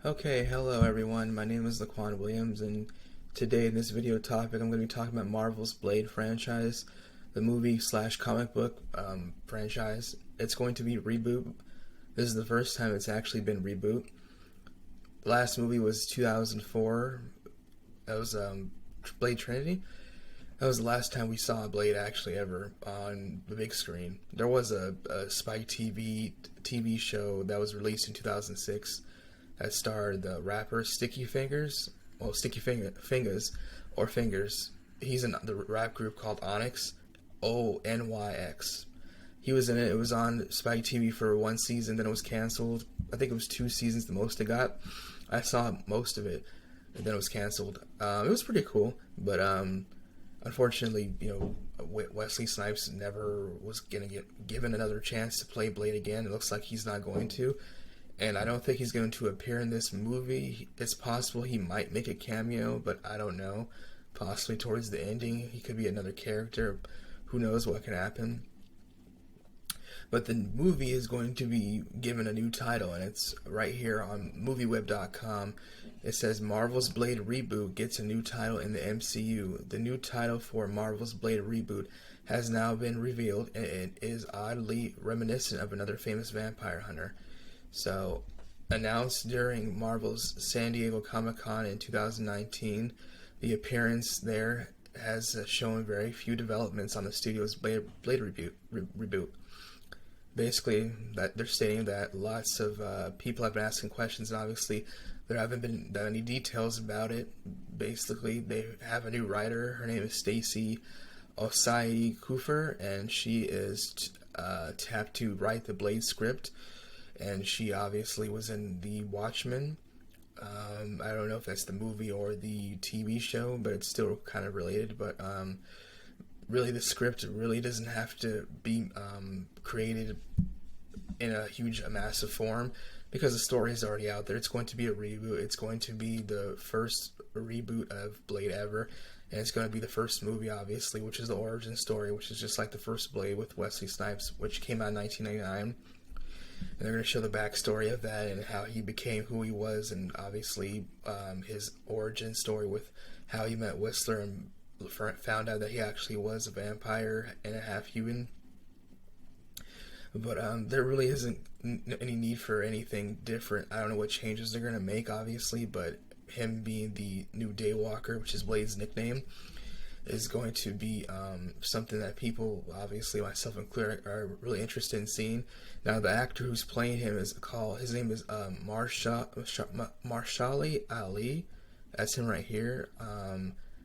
Okay, hello everyone. My name is Laquan Williams, and today in this video topic, I'm going to be talking about Marvel's Blade franchise, the movie slash comic book franchise. It's going to be Reboot. This is the first time it's actually been Reboot. The last movie was 2004. That was Blade Trinity. That was the last time we saw Blade actually ever on the big screen. There was a Spike TV show that was released in 2006 that starred the rapper Sticky Fingers. Well, Fingers, or Fingers. He's in the rap group called Onyx, Onyx. He was in it. It was on Spike TV for one season, then it was canceled. I think it was 2 seasons, the most it got. I saw most of it, and then it was canceled. It was pretty cool, but unfortunately, Wesley Snipes never was gonna get given another chance to play Blade again. It looks like he's not going to. And I don't think he's going to appear in this movie. It's possible he might make a cameo, but I don't know. Possibly towards the ending, he could be another character. Who knows what can happen. But the movie is going to be given a new title, and it's right here on MovieWeb.com. It says Marvel's Blade Reboot gets a new title in the MCU. The new title for Marvel's Blade Reboot has now been revealed, and it is oddly reminiscent of another famous vampire hunter. So, announced during Marvel's San Diego Comic-Con in 2019, the appearance there has shown very few developments on the studio's Blade reboot. Basically, that they're stating that lots of people have been asking questions, and obviously there haven't been any details about it. Basically, they have a new writer. Her name is Stacey Osai Kufer, and she is tapped to write the Blade script. And she obviously was in The Watchmen. I don't know if that's the movie or the TV show, but it's still kind of related. But really, the script really doesn't have to be created in a huge, massive form because the story is already out there. It's going to be a reboot. It's going to be the first reboot of Blade ever. And it's going to be the first movie, obviously, which is the origin story, which is just like the first Blade with Wesley Snipes, which came out in 1999. And they're going to show the backstory of that and how he became who he was, and obviously his origin story with how he met Whistler and found out that he actually was a vampire and a half human. But there really isn't any need for anything different. I don't know what changes they're going to make, obviously, but him being the new Daywalker, which is Blade's nickname, is going to be something that people, obviously myself included, are really interested in seeing. Now, the actor who's playing him his name is Mahershala Ali. That's him right here.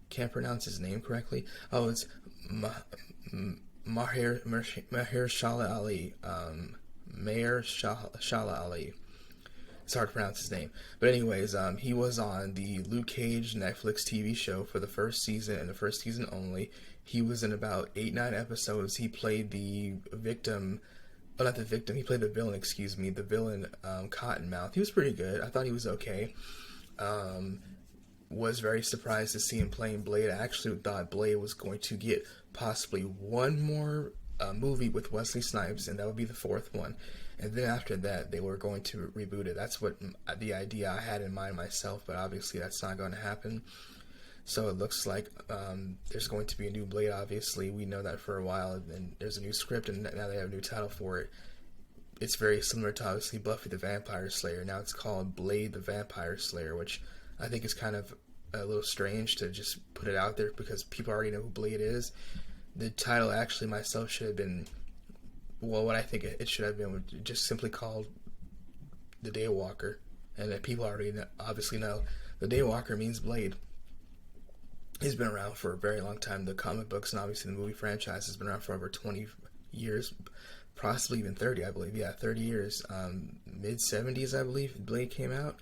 Can't pronounce his name correctly. Oh, it's Mahershala Ali. Mahershala Ali. It's hard to pronounce his name. But anyways, he was on the Luke Cage Netflix TV show for the first season and the first season only. He was in about 8-9 episodes. He played the victim, well, not the victim, he played the villain, the villain, Cottonmouth. He was pretty good. I thought he was okay. Was very surprised to see him playing Blade. I actually thought Blade was going to get possibly one more movie with Wesley Snipes, and that would be the fourth one. And then after that, they were going to reboot it. That's what the idea I had in mind myself, but obviously that's not going to happen. So it looks like there's going to be a new Blade, obviously. We know that for a while, and there's a new script, and now they have a new title for it. It's very similar to, obviously, Buffy the Vampire Slayer. Now it's called Blade the Vampire Slayer, which I think is kind of a little strange to just put it out there because people already know who Blade is. The title, actually, myself, should have been, well, what I think it should have been would just simply called the Daywalker, and that people already obviously know the Daywalker means Blade. He's been around for a very long time. The comic books and obviously the movie franchise has been around for over 20 years, possibly even 30, I believe. Yeah, 30 years. Mid-70s, I believe, Blade came out.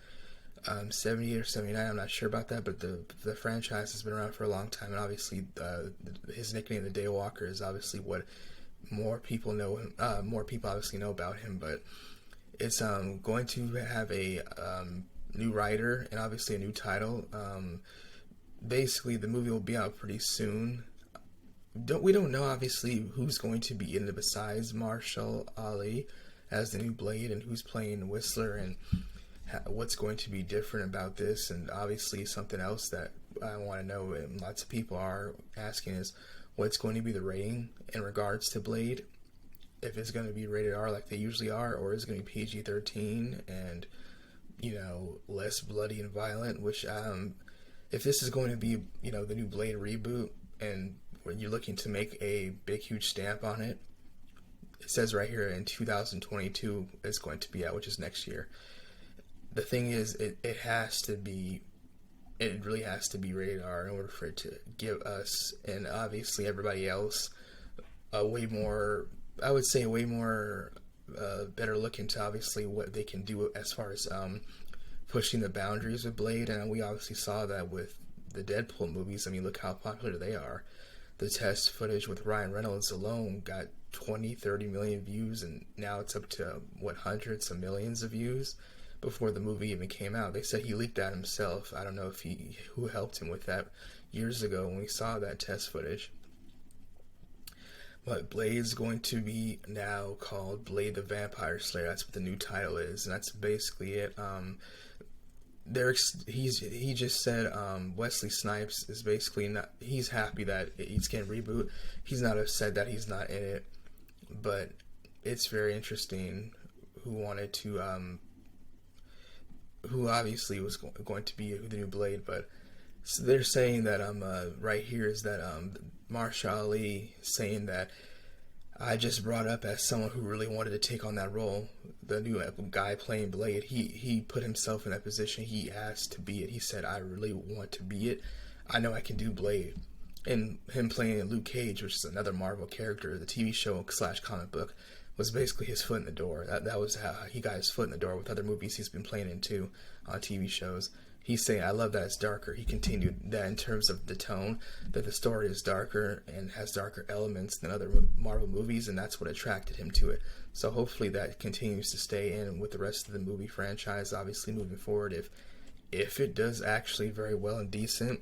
70 or 79, I'm not sure about that, but the franchise has been around for a long time, and obviously his nickname, the Daywalker, is obviously what more people know him. More people obviously know about him, but it's going to have a new writer and obviously a new title. Basically, the movie will be out pretty soon. We don't know obviously who's going to be in it besides Mahershala Ali as the new Blade, and who's playing Whistler, and what's going to be different about this. And obviously something else that I want to know, and lots of people are asking, is what's going to be the rating in regards to Blade. If it's going to be rated R like they usually are, or is it going to be PG-13 and, less bloody and violent, which, if this is going to be, the new Blade reboot, and when you're looking to make a big, huge stamp on it, it says right here in 2022 it's going to be out, which is next year. The thing is, it really has to be rated R in order for it to give us, and obviously everybody else, a way more better look into obviously what they can do as far as pushing the boundaries of Blade. And we obviously saw that with the Deadpool movies. I mean, look how popular they are. The test footage with Ryan Reynolds alone got 20-30 million views, and now it's up to hundreds of millions of views before the movie even came out. They said he leaked that himself. I don't know who helped him with that years ago when we saw that test footage. But Blade's going to be now called Blade the Vampire Slayer. That's what the new title is, and that's basically it. He just said Wesley Snipes is basically not. He's happy that it's getting reboot. He's not upset that he's not in it, but it's very interesting. Who obviously was going to be the new Blade, but so they're saying that right here is that Mahershala Ali saying that I just brought up as someone who really wanted to take on that role, the new guy playing Blade. He put himself in that position. He asked to be it. He said, I really want to be it. I know I can do Blade. And him playing Luke Cage, which is another Marvel character, the TV show / comic book, was basically his foot in the door. That was how he got his foot in the door with other movies he's been playing in too, on TV shows. He's saying, I love that it's darker. He continued that in terms of the tone, that the story is darker and has darker elements than other Marvel movies, and that's what attracted him to it. So hopefully that continues to stay in with the rest of the movie franchise, obviously moving forward. If it does actually very well and decent,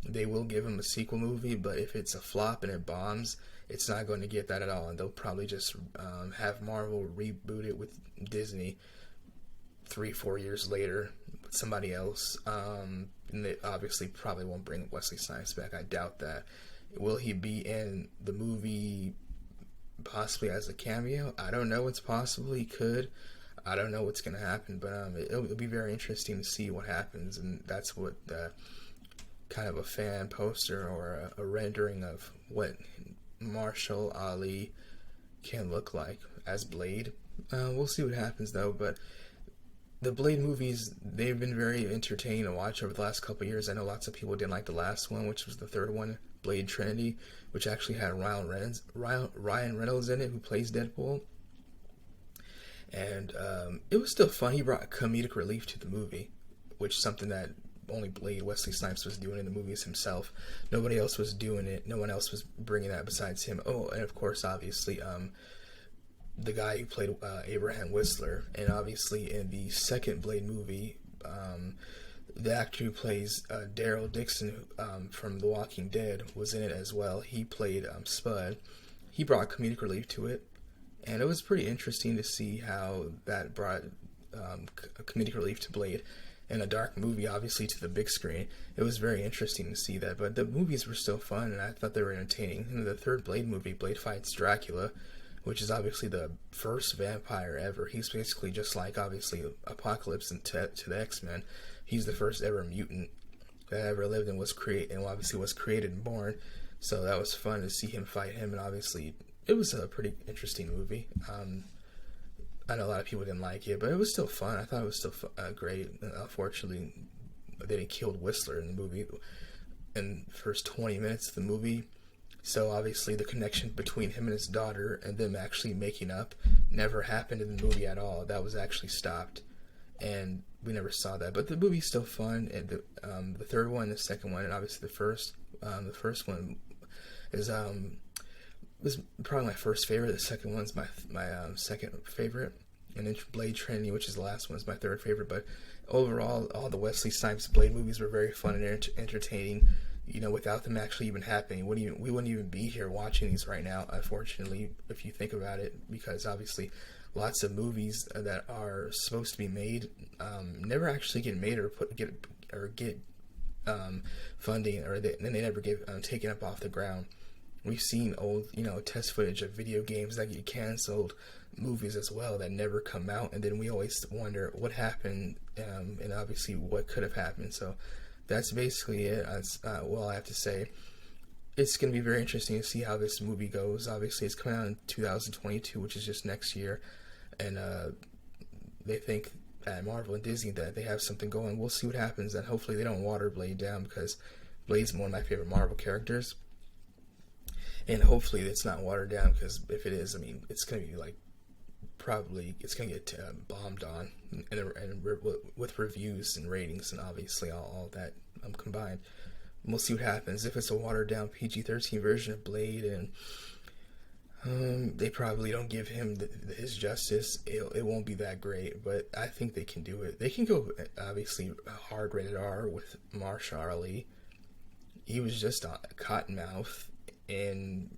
they will give him a sequel movie, but if it's a flop and it bombs, it's not going to get that at all, and they'll probably just have Marvel reboot it with Disney 3-4 years later with somebody else, and they obviously probably won't bring Wesley Snipes back. I doubt that. Will he be in the movie possibly as a cameo? I don't know. It's possible he could. I don't know what's going to happen, but it'll be very interesting to see what happens, and that's what kind of a fan poster or a rendering of what Mahershala Ali can look like as Blade. We'll see what happens though, but the Blade movies, they've been very entertaining to watch over the last couple of years. I know lots of people didn't like the last one, which was the third one, Blade Trinity, which actually had Ryan Reynolds in it, who plays Deadpool. And it was still fun. He brought comedic relief to the movie, which is something that only Blade, Wesley Snipes, was doing in the movies himself. Nobody else was doing it. No one else was bringing that besides him. Oh, and of course, obviously, the guy who played Abraham Whistler, and obviously in the second Blade movie, the actor who plays Daryl Dixon from The Walking Dead was in it as well. He played Spud. He brought comedic relief to it, and it was pretty interesting to see how that brought comedic relief to Blade in a dark movie, obviously, to the big screen. It was very interesting to see that, but the movies were still fun, and I thought they were entertaining. And the third Blade movie, Blade Fights Dracula, which is obviously the first vampire ever. He's basically just like, obviously, Apocalypse and to the X-Men. He's the first ever mutant that ever lived and was created and born. So that was fun to see him fight him, and obviously it was a pretty interesting movie. I know a lot of people didn't like it, but it was still fun. I thought it was still great. Unfortunately, they killed Whistler in the movie in the first 20 minutes of the movie. So obviously the connection between him and his daughter and them actually making up never happened in the movie at all. That was actually stopped, and we never saw that. But the movie's still fun. And the third one, the second one, and obviously the first one is was probably my first favorite. The second one's my second favorite, and then Blade Trinity, which is the last one, is my third favorite. But overall, all the Wesley Snipes Blade movies were very fun and entertaining. You know, without them actually even happening, we wouldn't even be here watching these right now, unfortunately, if you think about it, because obviously lots of movies that are supposed to be made never actually get made or get funding, or they never get taken up off the ground. We've seen old, test footage of video games that get canceled, movies as well that never come out, and then we always wonder what happened, and obviously what could have happened. So that's basically it. That's I have to say. It's going to be very interesting to see how this movie goes. Obviously, it's coming out in 2022, which is just next year, and they think at Marvel and Disney that they have something going. We'll see what happens, and hopefully they don't water Blade down, because Blade's one of my favorite Marvel characters. And hopefully it's not watered down, because if it is, I mean, it's going to be like, probably, it's going to get bombed on, and with reviews and ratings and obviously all that combined. We'll see what happens. If it's a watered down PG-13 version of Blade, and they probably don't give him his justice, it won't be that great, but I think they can do it. They can go, obviously, hard rated R with Mahershala Ali. He was just a cottonmouth in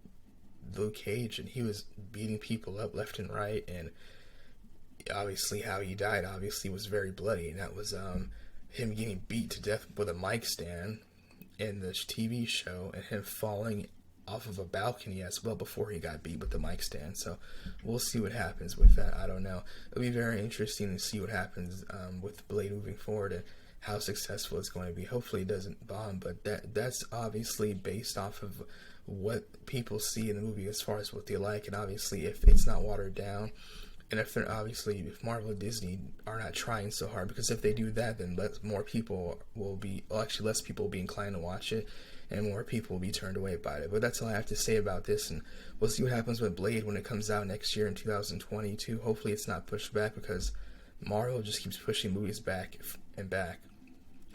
Luke Cage, and he was beating people up left and right, and obviously how he died obviously was very bloody, and that was him getting beat to death with a mic stand in this TV show, and him falling off of a balcony as well before he got beat with the mic stand. So we'll see what happens with that. I don't know. It'll be very interesting to see what happens with Blade moving forward, and how successful it's going to be. Hopefully it doesn't bomb, but that's obviously based off of what people see in the movie as far as what they like, and obviously if it's not watered down, and if Marvel and Disney are not trying so hard, because if they do that, then less people will be inclined to watch it, and more people will be turned away by it. But that's all I have to say about this, and we'll see what happens with Blade when it comes out next year in 2022. Hopefully it's not pushed back, because Marvel just keeps pushing movies back and back.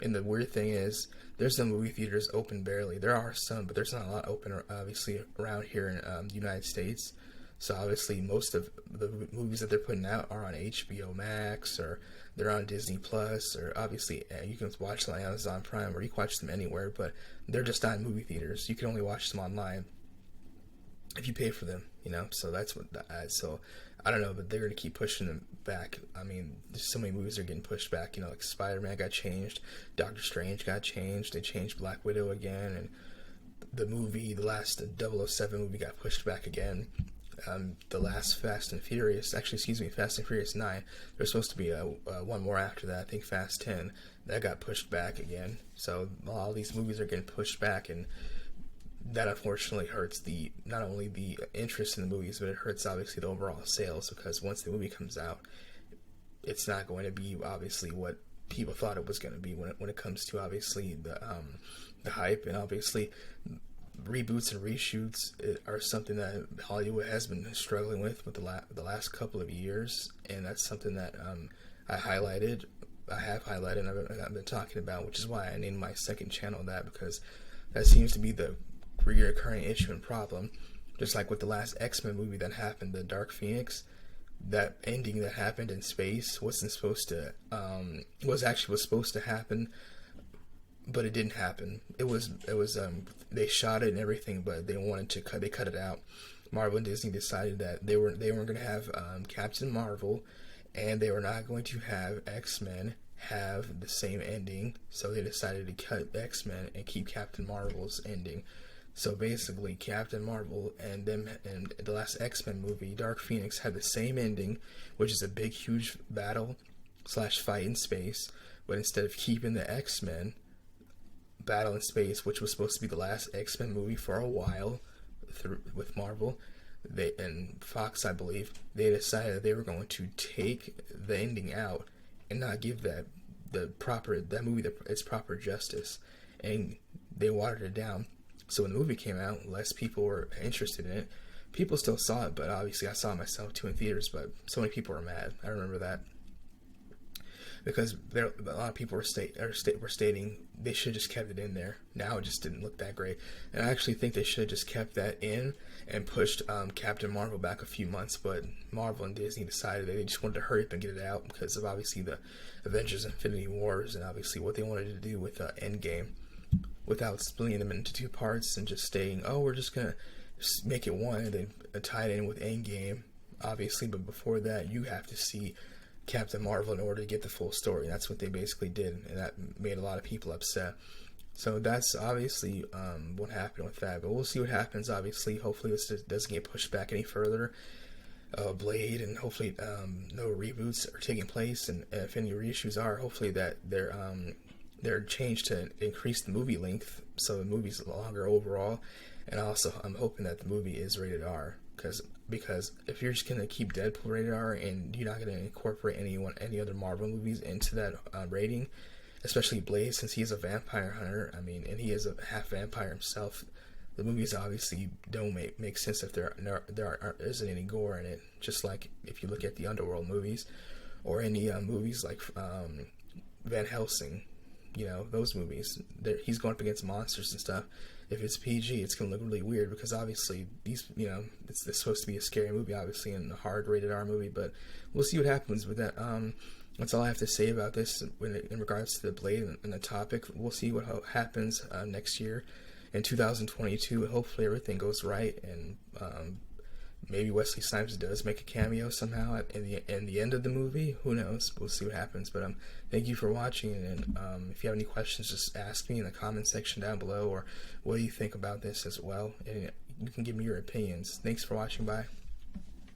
And the weird thing is, there's no movie theaters open barely. There are some, but there's not a lot open, obviously, around here in the United States. So obviously most of the movies that they're putting out are on HBO Max, or they're on Disney Plus, or obviously you can watch them on Amazon Prime, or you can watch them anywhere, but they're just not in movie theaters. You can only watch them online if you pay for them, so that's what so I don't know, but they're going to keep pushing them back. I mean, there's so many movies are getting pushed back, like Spider-Man got changed, Doctor Strange got changed, they changed Black Widow again, and the last 007 movie got pushed back again. The last Fast and Furious 9, there's supposed to be one more after that, I think Fast 10, that got pushed back again. So all these movies are getting pushed back, and that unfortunately hurts not only the interest in the movies, but it hurts obviously the overall sales, because once the movie comes out, it's not going to be obviously what people thought it was going to be when it comes to obviously the hype, and obviously reboots and reshoots are something that Hollywood has been struggling with the last couple of years, and that's something that I have highlighted, and I've been talking about, which is why I named my second channel that, because that seems to be the recurring issue and problem. Just like with the last X-Men movie that happened, the Dark Phoenix, that ending that happened in space was supposed to happen, but it didn't happen. It was they shot it and everything, but they cut it out. Marvel and Disney decided that they weren't going to have Captain Marvel, and they were not going to have X-Men have the same ending, so they decided to cut X-Men and keep Captain Marvel's ending. So basically, Captain Marvel and the last X-Men movie, Dark Phoenix, had the same ending, which is a big, huge battle / fight in space. But instead of keeping the X-Men battle in space, which was supposed to be the last X-Men movie for a while with Marvel, and Fox, I believe, they decided they were going to take the ending out and not give that movie its proper justice, and they watered it down. So when the movie came out, less people were interested in it. People still saw it, but obviously I saw it myself too in theaters, but so many people were mad. I remember that. Because a lot of people were stating they should have just kept it in there. Now it just didn't look that great. And I actually think they should have just kept that in and pushed Captain Marvel back a few months, but Marvel and Disney decided they just wanted to hurry up and get it out because of obviously the Avengers Infinity Wars, and obviously what they wanted to do with Endgame, without splitting them into two parts and just stating, oh, we're just going to make it one and then tie it in with Endgame. obviously, but before that, you have to see Captain Marvel in order to get the full story. And that's what they basically did, and that made a lot of people upset. So that's obviously what happened with that. But we'll see what happens. Obviously, hopefully this doesn't get pushed back any further. Blade, and hopefully no reboots are taking place. And if any reissues are, hopefully that they're changed to increase the movie length, so the movie's longer overall. And also, I'm hoping that the movie is rated R, because if you're just gonna keep Deadpool rated R and you're not gonna incorporate any other Marvel movies into that rating, especially Blade, since he is a vampire hunter, I mean, and he is a half vampire himself, the movies obviously don't make sense if there isn't any gore in it. Just like if you look at the Underworld movies, or any movies like Van Helsing, those movies, he's going up against monsters and stuff. If it's PG, it's going to look really weird, because obviously these, it's supposed to be a scary movie, obviously, and a hard rated R movie. But we'll see what happens with that. That's all I have to say about this in regards to the Blade and the topic. We'll see what happens next year in 2022. Hopefully everything goes right, and maybe Wesley Snipes does make a cameo somehow in the end of the movie. Who knows? We'll see what happens. But thank you for watching, and if you have any questions, just ask me in the comment section down below, or what do you think about this as well, and you can give me your opinions. Thanks for watching. Bye.